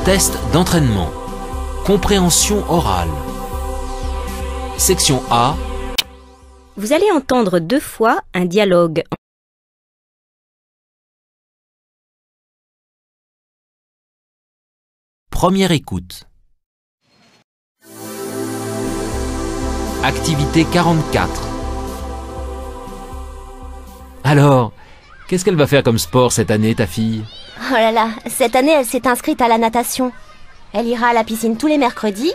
Test d'entraînement. Compréhension orale. Section A. Vous allez entendre 2 fois un dialogue. Première écoute. Activité 44. Alors, qu'est-ce qu'elle va faire comme sport cette année, ta fille? Oh là là, cette année, elle s'est inscrite à la natation. Elle ira à la piscine tous les mercredis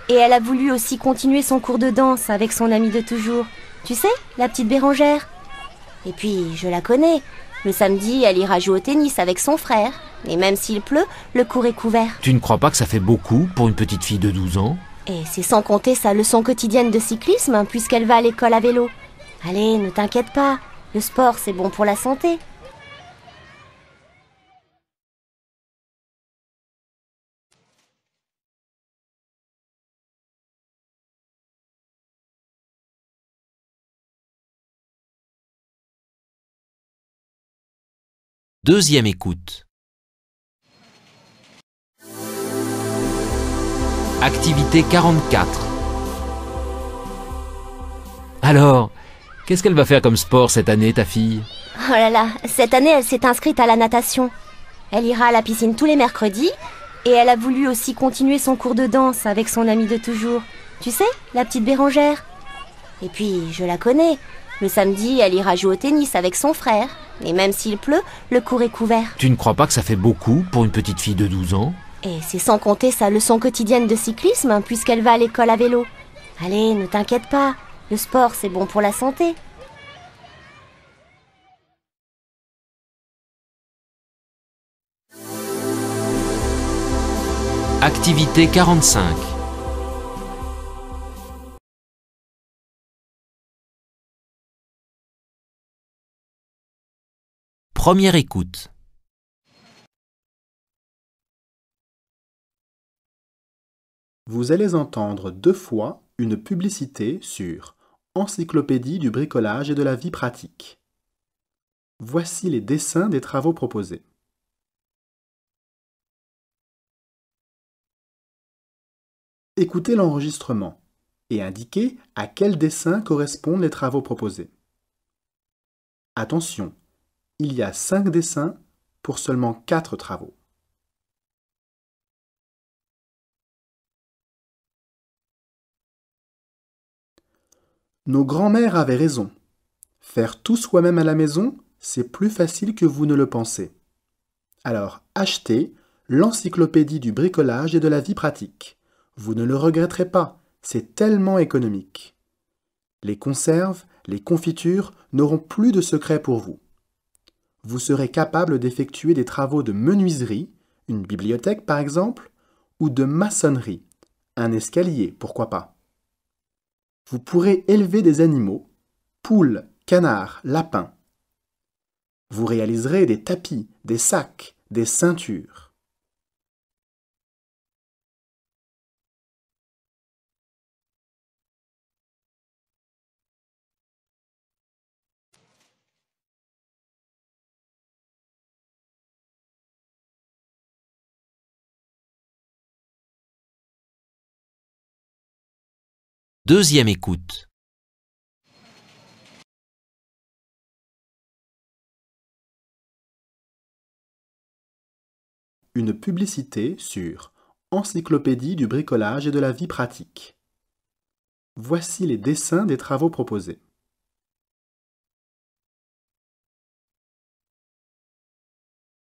et elle a voulu aussi continuer son cours de danse avec son amie de toujours. Tu sais, la petite Bérangère. Et puis, je la connais. Le samedi, elle ira jouer au tennis avec son frère. Et même s'il pleut, le cours est couvert. Tu ne crois pas que ça fait beaucoup pour une petite fille de 12 ans? Et c'est sans compter sa leçon quotidienne de cyclisme, puisqu'elle va à l'école à vélo. Allez, ne t'inquiète pas. Le sport, c'est bon pour la santé. Deuxième écoute. Activité 44. Alors, qu'est-ce qu'elle va faire comme sport cette année, ta fille? Oh là là, cette année, elle s'est inscrite à la natation. Elle ira à la piscine tous les mercredis et elle a voulu aussi continuer son cours de danse avec son amie de toujours. Tu sais, la petite Bérangère. Et puis, je la connais. Le samedi, elle ira jouer au tennis avec son frère. Et même s'il pleut, le cours est couvert. Tu ne crois pas que ça fait beaucoup pour une petite fille de 12 ans? Et c'est sans compter sa leçon quotidienne de cyclisme, puisqu'elle va à l'école à vélo. Allez, ne t'inquiète pas. Le sport, c'est bon pour la santé. Activité 45. Première écoute. Vous allez entendre 2 fois une publicité sur Encyclopédie du bricolage et de la vie pratique. Voici les dessins des travaux proposés. Écoutez l'enregistrement et indiquez à quel dessin correspondent les travaux proposés. Attention, il y a 5 dessins pour seulement 4 travaux. Nos grands-mères avaient raison. Faire tout soi-même à la maison, c'est plus facile que vous ne le pensez. Alors, achetez l'encyclopédie du bricolage et de la vie pratique. Vous ne le regretterez pas, c'est tellement économique. Les conserves, les confitures n'auront plus de secrets pour vous. Vous serez capable d'effectuer des travaux de menuiserie, une bibliothèque par exemple, ou de maçonnerie, un escalier, pourquoi pas. Vous pourrez élever des animaux, poules, canards, lapins. Vous réaliserez des tapis, des sacs, des ceintures. Deuxième écoute. Une publicité sur Encyclopédie du bricolage et de la vie pratique. Voici les dessins des travaux proposés.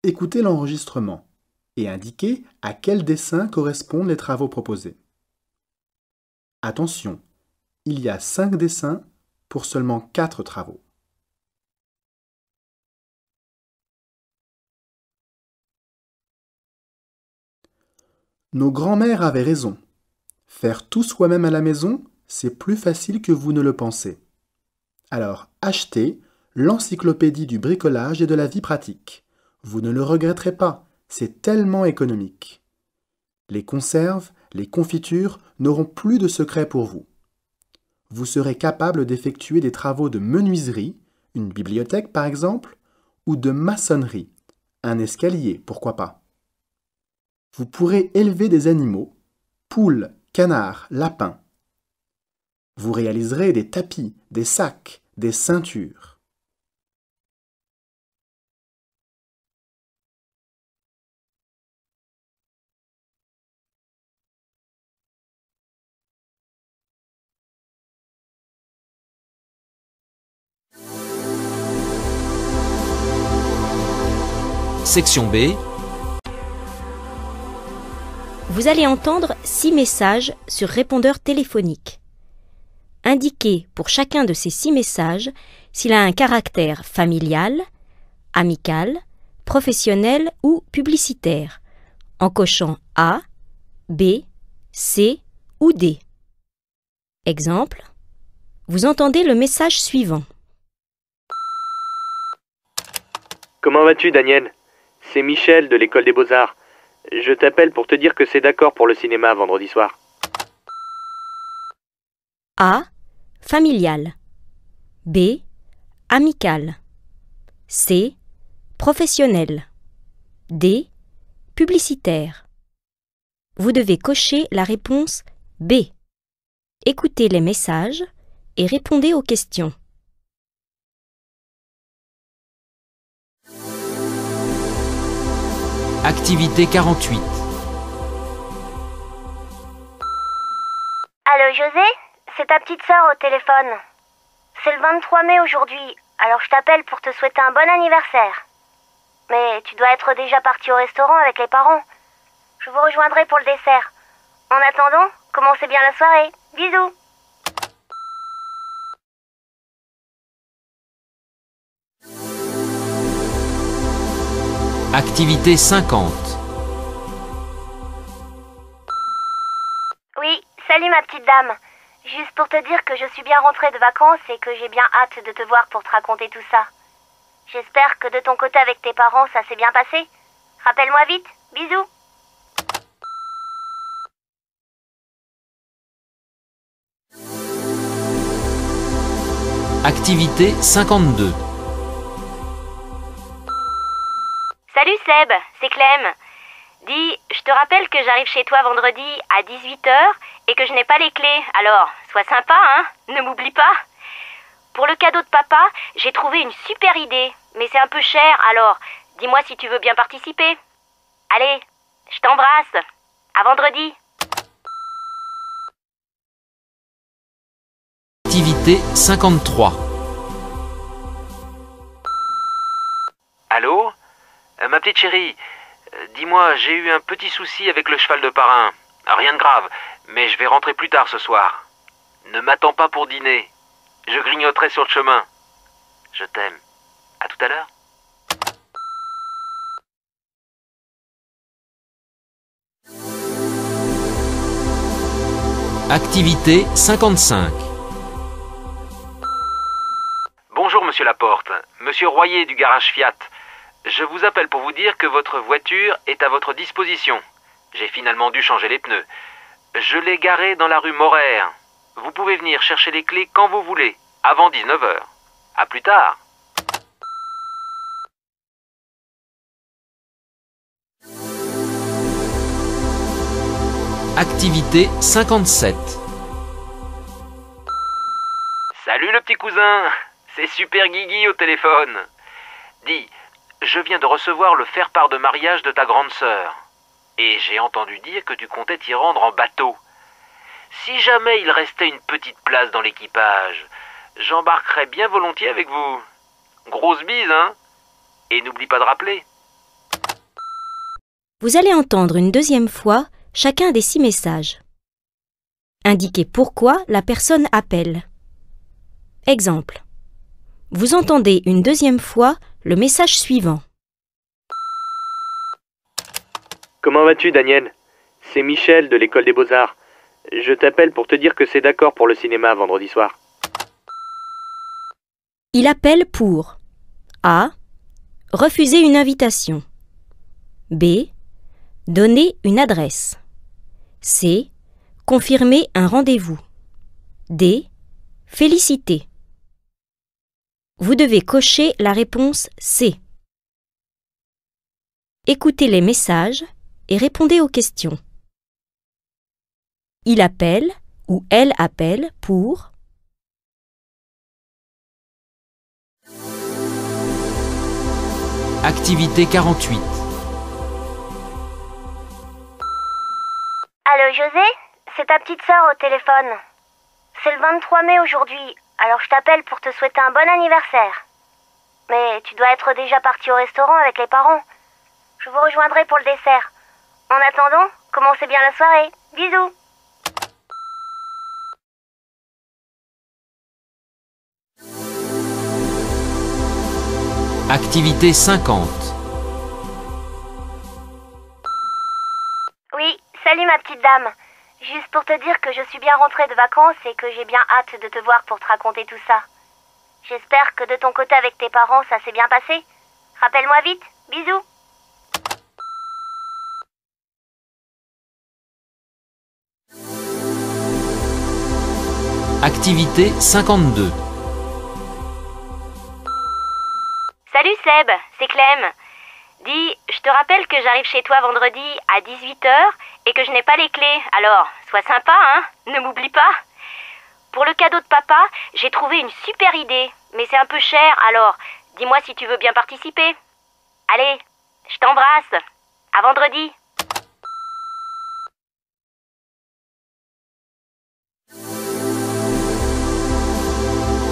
Écoutez l'enregistrement et indiquez à quel dessin correspondent les travaux proposés. Attention, il y a 5 dessins pour seulement 4 travaux. Nos grands-mères avaient raison. Faire tout soi-même à la maison, c'est plus facile que vous ne le pensez. Alors, achetez l'encyclopédie du bricolage et de la vie pratique. Vous ne le regretterez pas, c'est tellement économique. Les conserves, les confitures n'auront plus de secrets pour vous. Vous serez capable d'effectuer des travaux de menuiserie, une bibliothèque par exemple, ou de maçonnerie, un escalier, pourquoi pas. Vous pourrez élever des animaux, poules, canards, lapins. Vous réaliserez des tapis, des sacs, des ceintures. Section B. Vous allez entendre 6 messages sur répondeur téléphonique. Indiquez pour chacun de ces 6 messages s'il a un caractère familial, amical, professionnel ou publicitaire, en cochant A, B, C ou D. Exemple, vous entendez le message suivant. Comment vas-tu, Daniel? C'est Michel de l'école des Beaux-Arts. Je t'appelle pour te dire que c'est d'accord pour le cinéma vendredi soir. A. Familial. B. Amical. C. Professionnel. D. Publicitaire. Vous devez cocher la réponse B. Écoutez les messages et répondez aux questions. Activité 48. Allô José? C'est ta petite sœur au téléphone. C'est le 23 mai aujourd'hui, alors je t'appelle pour te souhaiter un bon anniversaire. Mais tu dois être déjà parti au restaurant avec les parents. Je vous rejoindrai pour le dessert. En attendant, commencez bien la soirée. Bisous. Activité 50. Oui, salut ma petite dame. Juste pour te dire que je suis bien rentrée de vacances et que j'ai bien hâte de te voir pour te raconter tout ça. J'espère que de ton côté avec tes parents, ça s'est bien passé. Rappelle-moi vite. Bisous. Activité 52. Salut Seb, c'est Clem. Dis, je te rappelle que j'arrive chez toi vendredi à 18h et que je n'ai pas les clés. Alors, sois sympa, hein, ne m'oublie pas. Pour le cadeau de papa, j'ai trouvé une super idée, mais c'est un peu cher, alors dis-moi si tu veux bien participer. Allez, je t'embrasse. À vendredi. Activité 53. Allô? Ma petite chérie, dis-moi, j'ai eu un petit souci avec le cheval de parrain. Rien de grave, mais je vais rentrer plus tard ce soir. Ne m'attends pas pour dîner. Je grignoterai sur le chemin. Je t'aime. À tout à l'heure. Activité 55. Bonjour Monsieur Laporte, Monsieur Royer du garage Fiat. Je vous appelle pour vous dire que votre voiture est à votre disposition. J'ai finalement dû changer les pneus. Je l'ai garée dans la rue Morer. Vous pouvez venir chercher les clés quand vous voulez, avant 19h. À plus tard. Activité 57. Salut le petit cousin, c'est Super Guigui au téléphone. Dis, je viens de recevoir le faire-part de mariage de ta grande sœur. Et j'ai entendu dire que tu comptais t'y rendre en bateau. Si jamais il restait une petite place dans l'équipage, j'embarquerais bien volontiers avec vous. Grosse bise, hein? Et n'oublie pas de rappeler. Vous allez entendre une deuxième fois chacun des 6 messages. Indiquez pourquoi la personne appelle. Exemple. Vous entendez une deuxième fois le message suivant. Comment vas-tu, Daniel? C'est Michel de l'école des Beaux-Arts. Je t'appelle pour te dire que c'est d'accord pour le cinéma vendredi soir. Il appelle pour A. Refuser une invitation. B. Donner une adresse. C. Confirmer un rendez-vous. D. Féliciter. Vous devez cocher la réponse C. Écoutez les messages et répondez aux questions. Il appelle ou elle appelle pour Activité 48. Allô José, c'est ta petite sœur au téléphone. C'est le 23 mai aujourd'hui, alors je t'appelle pour te souhaiter un bon anniversaire. Mais tu dois être déjà parti au restaurant avec les parents. Je vous rejoindrai pour le dessert. En attendant, commencez bien la soirée. Bisous. Activité 50. Oui, salut ma petite dame. Juste pour te dire que je suis bien rentrée de vacances et que j'ai bien hâte de te voir pour te raconter tout ça. J'espère que de ton côté avec tes parents, ça s'est bien passé. Rappelle-moi vite. Bisous. Activité 52. Salut Seb, c'est Clem. Dis, je te rappelle que j'arrive chez toi vendredi à 18h et que je n'ai pas les clés. Alors, sois sympa, hein, ne m'oublie pas. Pour le cadeau de papa, j'ai trouvé une super idée, mais c'est un peu cher, alors dis-moi si tu veux bien participer. Allez, je t'embrasse. À vendredi.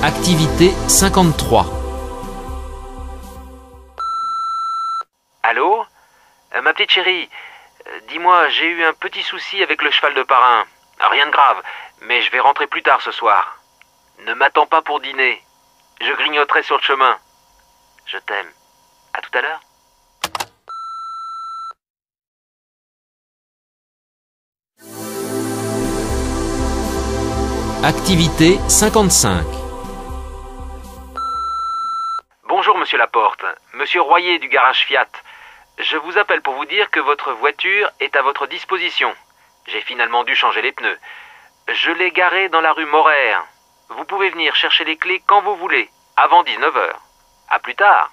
Activité 53. Allô? Ma petite chérie, dis-moi, j'ai eu un petit souci avec le cheval de parrain. Rien de grave, mais je vais rentrer plus tard ce soir. Ne m'attends pas pour dîner. Je grignoterai sur le chemin. Je t'aime. À tout à l'heure. Activité 55. Bonjour Monsieur Laporte, Monsieur Royer du garage Fiat. Je vous appelle pour vous dire que votre voiture est à votre disposition. J'ai finalement dû changer les pneus. Je l'ai garée dans la rue Moraire. Vous pouvez venir chercher les clés quand vous voulez, avant 19h. À plus tard.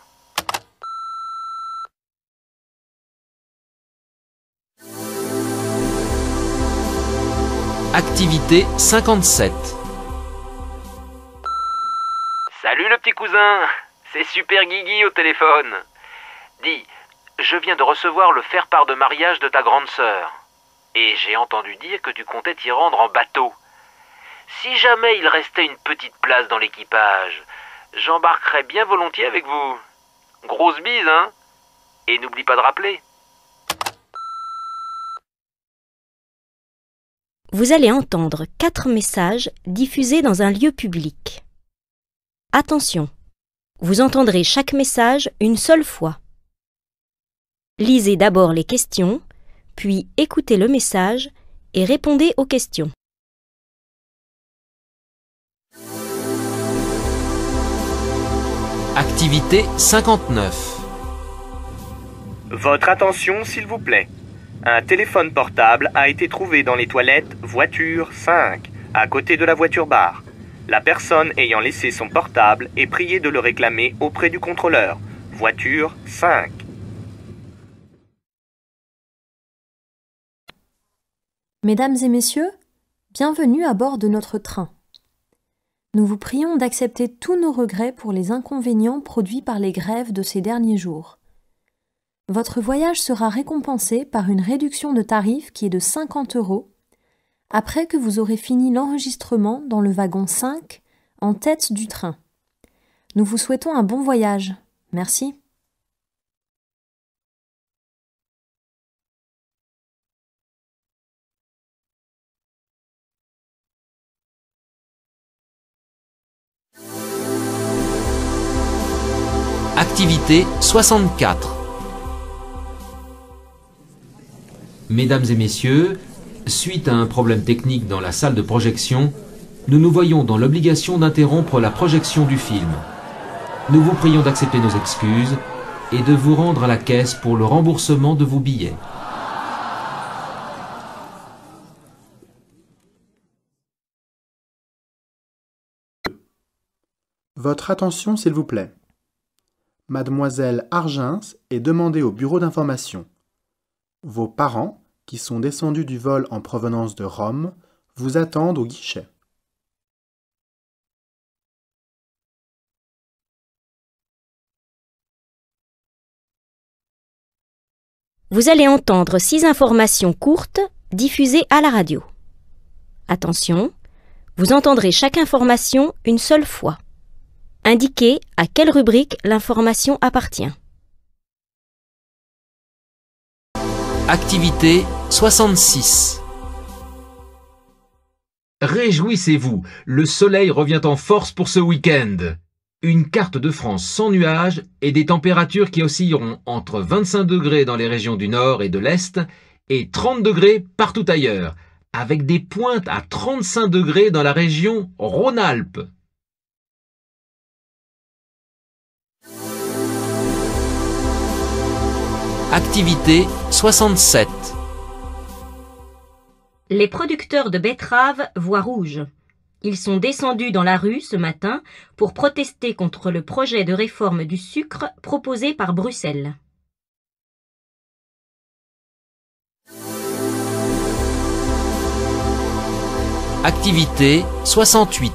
Activité 57. Salut le petit cousin, c'est Super Guigui au téléphone. Dis, je viens de recevoir le faire-part de mariage de ta grande sœur. Et j'ai entendu dire que tu comptais t'y rendre en bateau. Si jamais il restait une petite place dans l'équipage, j'embarquerais bien volontiers avec vous. Grosse bise, hein? Et n'oublie pas de rappeler. Vous allez entendre 4 messages diffusés dans un lieu public. Attention, vous entendrez chaque message une seule fois. Lisez d'abord les questions, puis écoutez le message et répondez aux questions. Activité 59. Votre attention, s'il vous plaît. Un téléphone portable a été trouvé dans les toilettes voiture 5, à côté de la voiture-bar. La personne ayant laissé son portable est priée de le réclamer auprès du contrôleur. Voiture 5. Mesdames et messieurs, bienvenue à bord de notre train. Nous vous prions d'accepter tous nos regrets pour les inconvénients produits par les grèves de ces derniers jours. Votre voyage sera récompensé par une réduction de tarif qui est de 50 € après que vous aurez fini l'enregistrement dans le wagon 5 en tête du train. Nous vous souhaitons un bon voyage. Merci. Activité 64. Mesdames et messieurs, suite à un problème technique dans la salle de projection, nous nous voyons dans l'obligation d'interrompre la projection du film. Nous vous prions d'accepter nos excuses et de vous rendre à la caisse pour le remboursement de vos billets. Votre attention, s'il vous plaît. Mademoiselle Argens est demandée au bureau d'information. Vos parents, qui sont descendus du vol en provenance de Rome, vous attendent au guichet. Vous allez entendre 6 informations courtes diffusées à la radio. Attention, vous entendrez chaque information une seule fois. Indiquez à quelle rubrique l'information appartient. Activité 66. Réjouissez-vous, le soleil revient en force pour ce week-end. Une carte de France sans nuages et des températures qui oscilleront entre 25 degrés dans les régions du nord et de l'est et 30 degrés partout ailleurs, avec des pointes à 35 degrés dans la région Rhône-Alpes. Activité 67. Les producteurs de betteraves voient rouge. Ils sont descendus dans la rue ce matin pour protester contre le projet de réforme du sucre proposé par Bruxelles. Activité 68.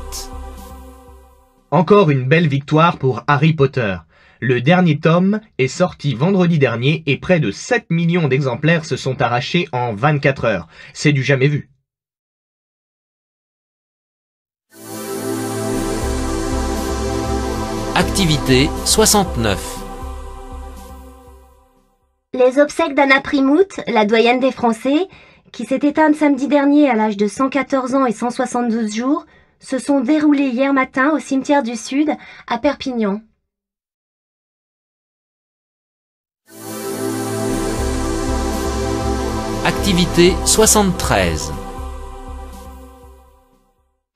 Encore une belle victoire pour Harry Potter. Le dernier tome est sorti vendredi dernier et près de 7 millions d'exemplaires se sont arrachés en 24 heures. C'est du jamais vu. Activité 69. Les obsèques d'Anna Primouth, la doyenne des Français, qui s'est éteinte samedi dernier à l'âge de 114 ans et 172 jours, se sont déroulées hier matin au cimetière du Sud, à Perpignan. Activité 73.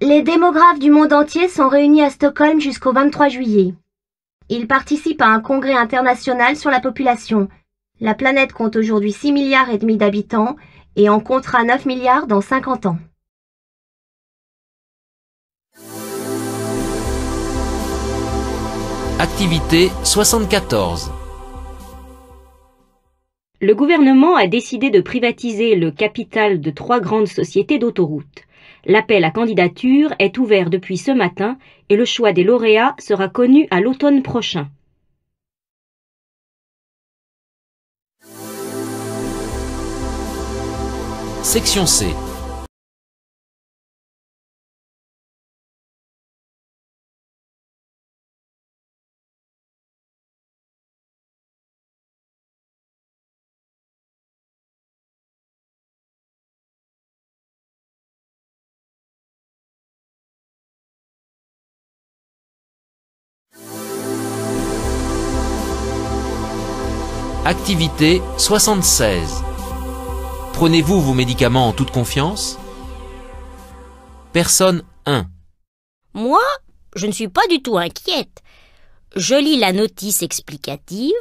Les démographes du monde entier sont réunis à Stockholm jusqu'au 23 juillet. Ils participent à un congrès international sur la population. La planète compte aujourd'hui 6,5 milliards d'habitants et en comptera 9 milliards dans 50 ans. Activité 74. Le gouvernement a décidé de privatiser le capital de 3 grandes sociétés d'autoroutes. L'appel à candidature est ouvert depuis ce matin et le choix des lauréats sera connu à l'automne prochain. Section C. Activité 76. Prenez-vous vos médicaments en toute confiance? Personne 1. Moi, je ne suis pas du tout inquiète. Je lis la notice explicative,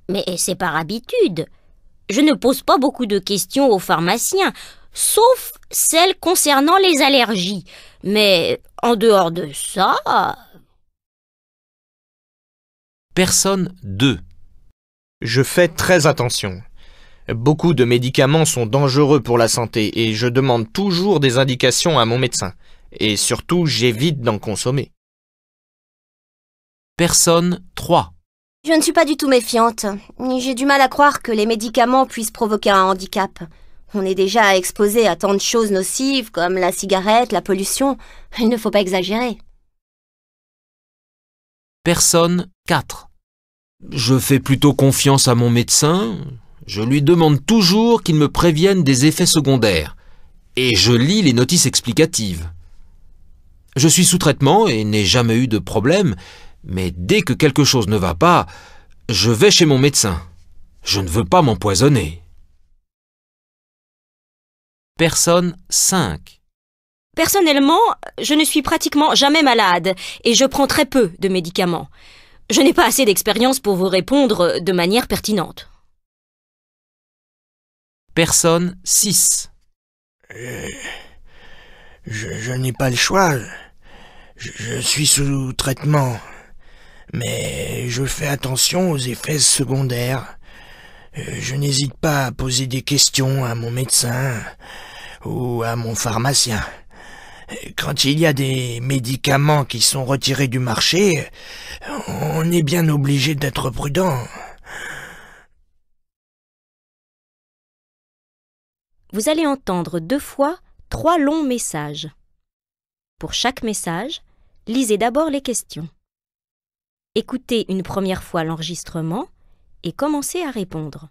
mais c'est par habitude. Je ne pose pas beaucoup de questions aux pharmaciens, sauf celles concernant les allergies. Mais en dehors de ça... Personne 2. Je fais très attention. Beaucoup de médicaments sont dangereux pour la santé et je demande toujours des indications à mon médecin. Et surtout, j'évite d'en consommer. Personne 3. Je ne suis pas du tout méfiante. J'ai du mal à croire que les médicaments puissent provoquer un handicap. On est déjà exposé à tant de choses nocives comme la cigarette, la pollution. Il ne faut pas exagérer. Personne 4. Je fais plutôt confiance à mon médecin. Je lui demande toujours qu'il me prévienne des effets secondaires. Et je lis les notices explicatives. Je suis sous traitement et n'ai jamais eu de problème, mais dès que quelque chose ne va pas, je vais chez mon médecin. Je ne veux pas m'empoisonner. Personne 5. Personnellement, je ne suis pratiquement jamais malade et je prends très peu de médicaments. Je n'ai pas assez d'expérience pour vous répondre de manière pertinente. Personne 6. Je n'ai pas le choix. Je suis sous traitement. Mais je fais attention aux effets secondaires. Je n'hésite pas à poser des questions à mon médecin ou à mon pharmacien. Quand il y a des médicaments qui sont retirés du marché, on est bien obligé d'être prudent. Vous allez entendre 2 fois 3 longs messages. Pour chaque message, lisez d'abord les questions. Écoutez une première fois l'enregistrement et commencez à répondre.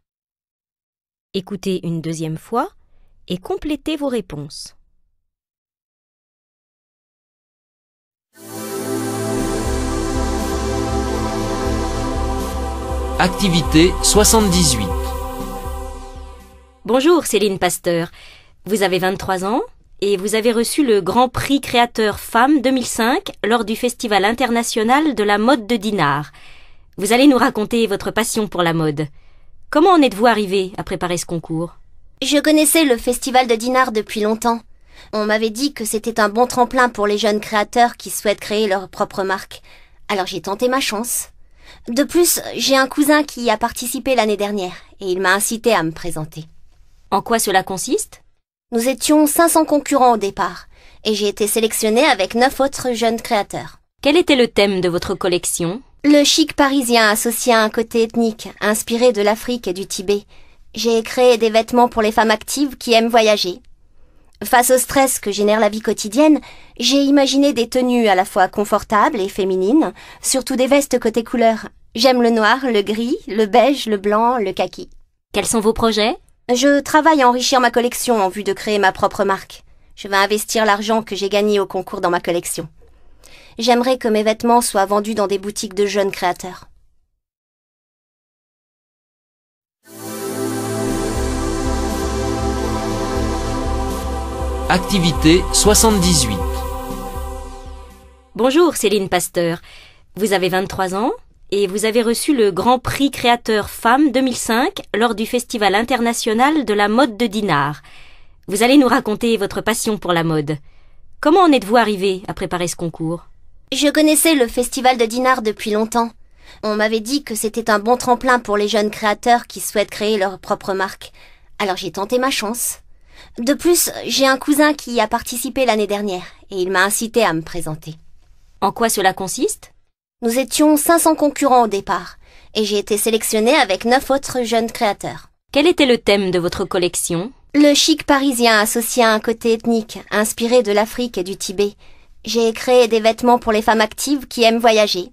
Écoutez une deuxième fois et complétez vos réponses. Activité 78. Bonjour Céline Pasteur, vous avez 23 ans et vous avez reçu le Grand Prix Créateur Femmes 2005 lors du Festival international de la mode de Dinard. Vous allez nous raconter votre passion pour la mode. Comment en êtes-vous arrivée à préparer ce concours? Je connaissais le Festival de Dinard depuis longtemps. On m'avait dit que c'était un bon tremplin pour les jeunes créateurs qui souhaitent créer leur propre marque. Alors j'ai tenté ma chance. De plus, j'ai un cousin qui y a participé l'année dernière et il m'a incité à me présenter. En quoi cela consiste? Nous étions 500 concurrents au départ et j'ai été sélectionnée avec 9 autres jeunes créateurs. Quel était le thème de votre collection? Le chic parisien associé à un côté ethnique, inspiré de l'Afrique et du Tibet. J'ai créé des vêtements pour les femmes actives qui aiment voyager. Face au stress que génère la vie quotidienne, j'ai imaginé des tenues à la fois confortables et féminines, surtout des vestes côté couleur. J'aime le noir, le gris, le beige, le blanc, le kaki. Quels sont vos projets? Je travaille à enrichir ma collection en vue de créer ma propre marque. Je vais investir l'argent que j'ai gagné au concours dans ma collection. J'aimerais que mes vêtements soient vendus dans des boutiques de jeunes créateurs. Activité 78. Bonjour Céline Pasteur, vous avez 23 ans et vous avez reçu le Grand Prix Créateur Femmes 2005 lors du Festival international de la mode de Dinard. Vous allez nous raconter votre passion pour la mode. Comment en êtes-vous arrivée à préparer ce concours? Je connaissais le Festival de Dinard depuis longtemps. On m'avait dit que c'était un bon tremplin pour les jeunes créateurs qui souhaitent créer leur propre marque. Alors j'ai tenté ma chance. De plus, j'ai un cousin qui y a participé l'année dernière et il m'a incité à me présenter. En quoi cela consiste? Nous étions 500 concurrents au départ et j'ai été sélectionnée avec 9 autres jeunes créateurs. Quel était le thème de votre collection? Le chic parisien associé à un côté ethnique, inspiré de l'Afrique et du Tibet. J'ai créé des vêtements pour les femmes actives qui aiment voyager.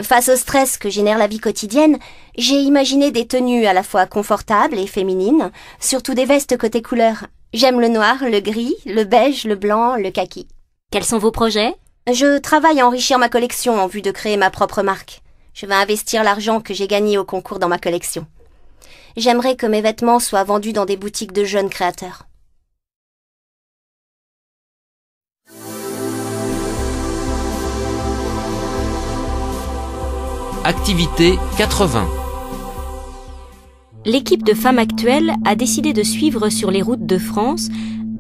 Face au stress que génère la vie quotidienne, j'ai imaginé des tenues à la fois confortables et féminines, surtout des vestes côté couleur. J'aime le noir, le gris, le beige, le blanc, le kaki. Quels sont vos projets? Je travaille à enrichir ma collection en vue de créer ma propre marque. Je vais investir l'argent que j'ai gagné au concours dans ma collection. J'aimerais que mes vêtements soient vendus dans des boutiques de jeunes créateurs. Activité 80. L'équipe de femmes actuelles a décidé de suivre sur les routes de France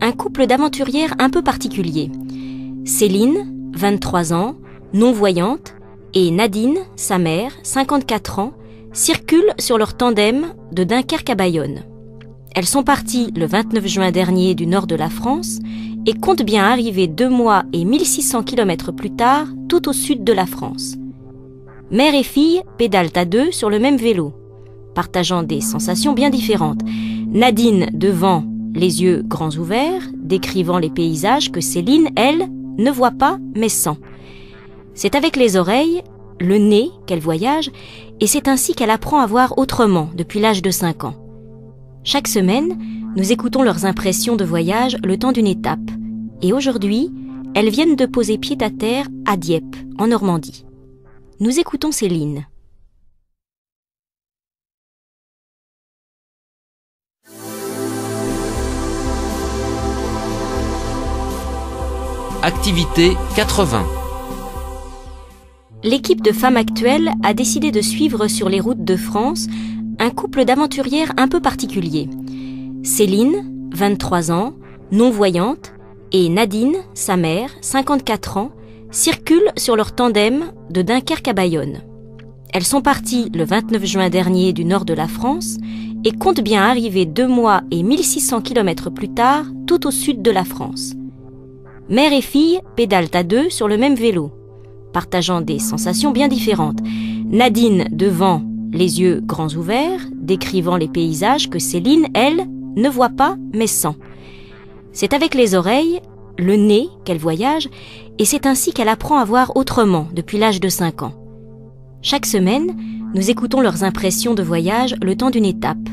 un couple d'aventurières un peu particulier. Céline, 23 ans, non-voyante, et Nadine, sa mère, 54 ans, circulent sur leur tandem de Dunkerque à Bayonne. Elles sont parties le 29 juin dernier du nord de la France et comptent bien arriver 2 mois et 1600 km plus tard tout au sud de la France. Mère et fille pédalent à 2 sur le même vélo, partageant des sensations bien différentes. Nadine devant, les yeux grands ouverts, décrivant les paysages que Céline, elle, ne voit pas mais sent. C'est avec les oreilles, le nez qu'elle voyage, et c'est ainsi qu'elle apprend à voir autrement depuis l'âge de 5 ans. Chaque semaine, nous écoutons leurs impressions de voyage le temps d'une étape. Et aujourd'hui, elles viennent de poser pied à terre à Dieppe, en Normandie. Nous écoutons Céline. Activité 80. L'équipe de femmes actuelles a décidé de suivre sur les routes de France un couple d'aventurières un peu particulier. Céline, 23 ans, non-voyante, et Nadine, sa mère, 54 ans, circulent sur leur tandem de Dunkerque à Bayonne. Elles sont parties le 29 juin dernier du nord de la France et comptent bien arriver 2 mois et 1600 km plus tard, tout au sud de la France. Mère et fille pédalent à deux sur le même vélo, partageant des sensations bien différentes. Nadine devant, les yeux grands ouverts, décrivant les paysages que Céline, elle, ne voit pas mais sent. C'est avec les oreilles, le nez qu'elle voyage, et c'est ainsi qu'elle apprend à voir autrement depuis l'âge de 5 ans. Chaque semaine, nous écoutons leurs impressions de voyage le temps d'une étape.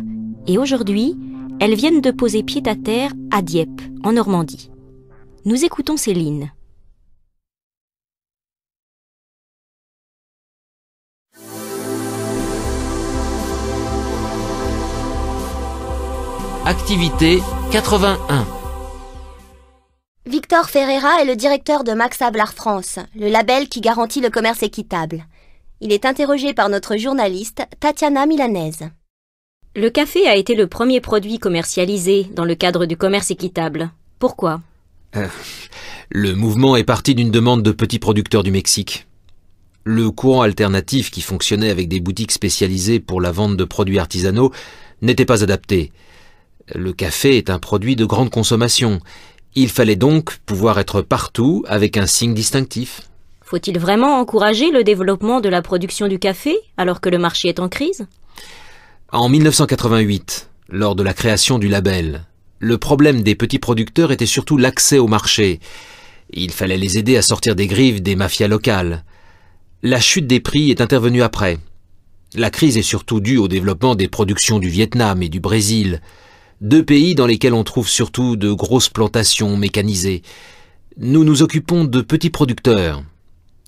Et aujourd'hui, elles viennent de poser pied à terre à Dieppe, en Normandie. Nous écoutons Céline. Activité 81. Victor Ferreira est le directeur de Max Havelaar France, le label qui garantit le commerce équitable. Il est interrogé par notre journaliste Tatiana Milanese. Le café a été le premier produit commercialisé dans le cadre du commerce équitable. Pourquoi ? Le mouvement est parti d'une demande de petits producteurs du Mexique. Le courant alternatif qui fonctionnait avec des boutiques spécialisées pour la vente de produits artisanaux n'était pas adapté. Le café est un produit de grande consommation. Il fallait donc pouvoir être partout avec un signe distinctif. Faut-il vraiment encourager le développement de la production du café alors que le marché est en crise ? En 1988, lors de la création du label, le problème des petits producteurs était surtout l'accès au marché. Il fallait les aider à sortir des griffes des mafias locales. La chute des prix est intervenue après. La crise est surtout due au développement des productions du Vietnam et du Brésil, 2 pays dans lesquels on trouve surtout de grosses plantations mécanisées. Nous nous occupons de petits producteurs.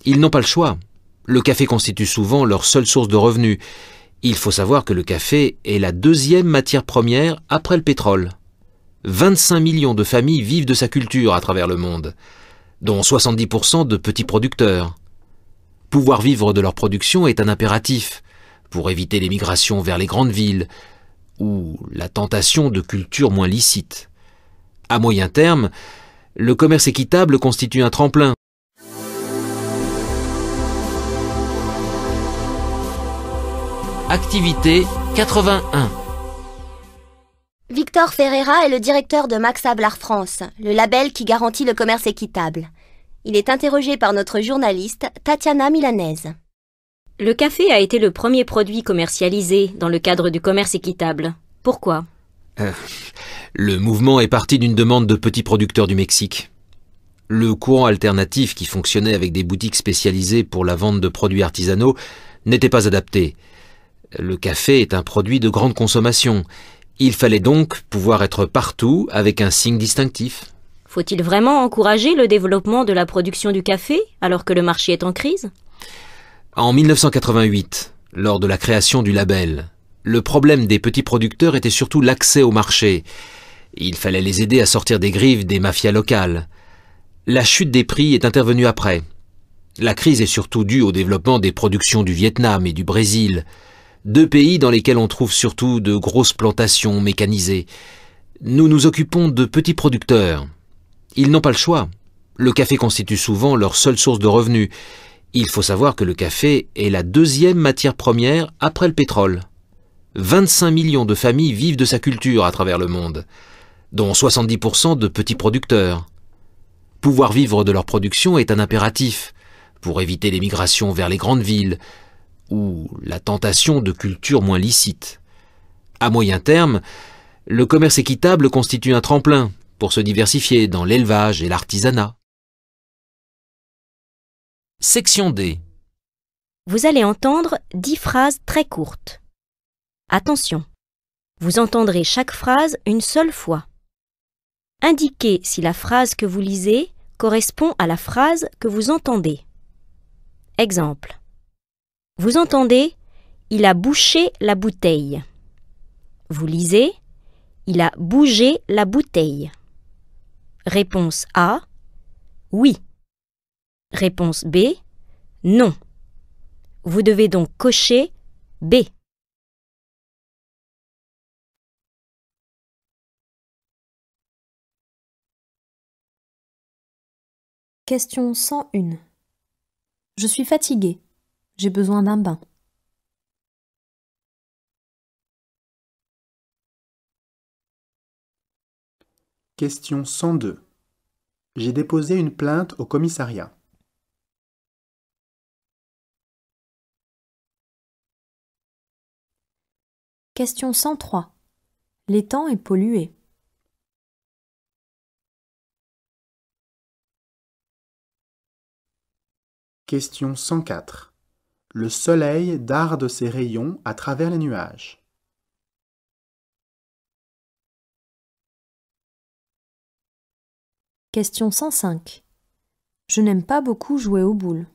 Ils n'ont pas le choix. Le café constitue souvent leur seule source de revenus. Il faut savoir que le café est la 2e matière première après le pétrole. 25 millions de familles vivent de sa culture à travers le monde, dont 70% de petits producteurs. Pouvoir vivre de leur production est un impératif pour éviter l'émigration vers les grandes villes ou la tentation de cultures moins licites. À moyen terme, le commerce équitable constitue un tremplin. Activité 81. Victor Ferreira est le directeur de Max Havelaar France, le label qui garantit le commerce équitable. Il est interrogé par notre journaliste Tatiana Milanese. Le café a été le premier produit commercialisé dans le cadre du commerce équitable. Pourquoi ? Le mouvement est parti d'une demande de petits producteurs du Mexique. Le courant alternatif qui fonctionnait avec des boutiques spécialisées pour la vente de produits artisanaux n'était pas adapté. Le café est un produit de grande consommation. Il fallait donc pouvoir être partout avec un signe distinctif. Faut-il vraiment encourager le développement de la production du café alors que le marché est en crise ? En 1988, lors de la création du label, le problème des petits producteurs était surtout l'accès au marché. Il fallait les aider à sortir des griffes des mafias locales. La chute des prix est intervenue après. La crise est surtout due au développement des productions du Vietnam et du Brésil, 2 pays dans lesquels on trouve surtout de grosses plantations mécanisées. Nous nous occupons de petits producteurs. Ils n'ont pas le choix. Le café constitue souvent leur seule source de revenus. Il faut savoir que le café est la 2e matière première après le pétrole. 25 millions de familles vivent de sa culture à travers le monde, dont 70% de petits producteurs. Pouvoir vivre de leur production est un impératif pour éviter l'émigration vers les grandes villes ou la tentation de cultures moins licites. À moyen terme, le commerce équitable constitue un tremplin pour se diversifier dans l'élevage et l'artisanat. Section D. Vous allez entendre 10 phrases très courtes. Attention, vous entendrez chaque phrase une seule fois. Indiquez si la phrase que vous lisez correspond à la phrase que vous entendez. Exemple. Vous entendez « Il a bouché la bouteille ». Vous lisez « Il a bougé la bouteille ». Réponse A. Oui. Réponse B. Non. Vous devez donc cocher B. Question 101. Je suis fatiguée. J'ai besoin d'un bain. Question 102. J'ai déposé une plainte au commissariat. Question 103. L'étang est pollué. Question 104. Le soleil darde ses rayons à travers les nuages. Question 105. Je n'aime pas beaucoup jouer aux boules.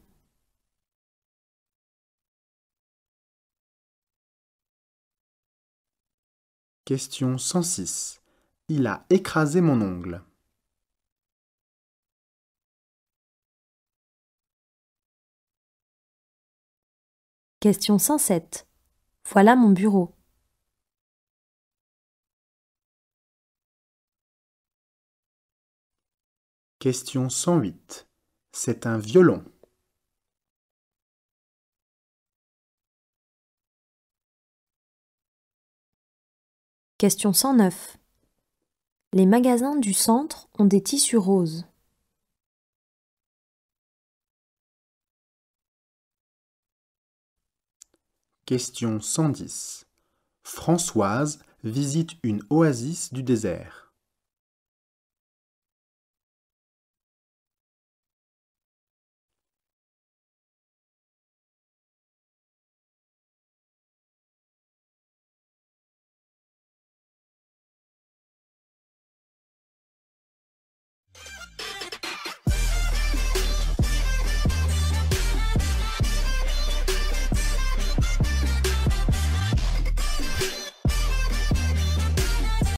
Question 106. Il a écrasé mon ongle. Question 107. Voilà mon bureau. Question 108. C'est un violon. Question 109. Les magasins du centre ont des tissus roses. Question 110. Françoise visite une oasis du désert.